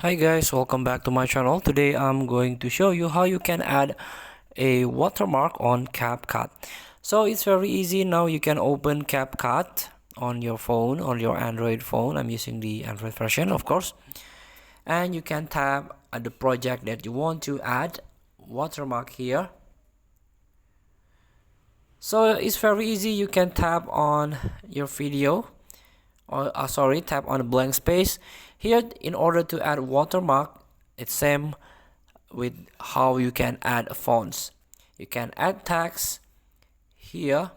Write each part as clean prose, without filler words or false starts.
Hi guys, welcome back to my channel. Today I'm going to show you how you can add a watermark on CapCut. So it's very easy. Now you can open CapCut on your phone, on your Android phone. I'm using the Android version, of course. And you can tap at the project that you want to add watermark here. So it's very easy. You can tap on your video, or tap on a blank space here. In order to add watermark, it's same with how you can add fonts. You can add text here,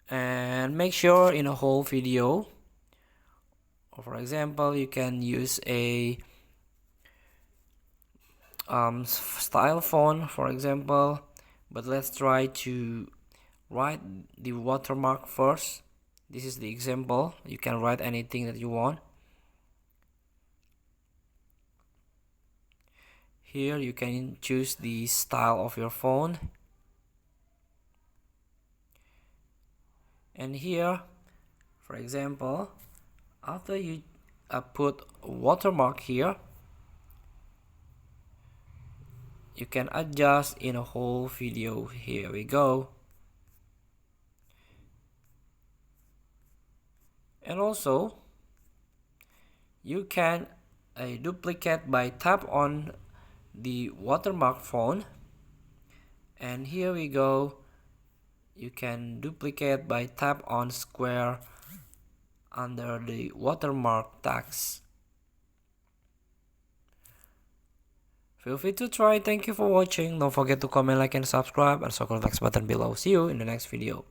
and make sure in a whole video, or for example you can use a style font, for example, but let's try to write the watermark first. This is the example. You can write anything that you want. Here you can choose the style of your font, and here, for example, after you put watermark here, you can adjust in a whole video. Here we go. And also you can duplicate by tap on the watermark font, and here we go. You can duplicate by tap on square under the watermark text. Feel free to try. Thank you for watching. Don't forget to comment, like, and subscribe, and circle the next button below. See you in the next video.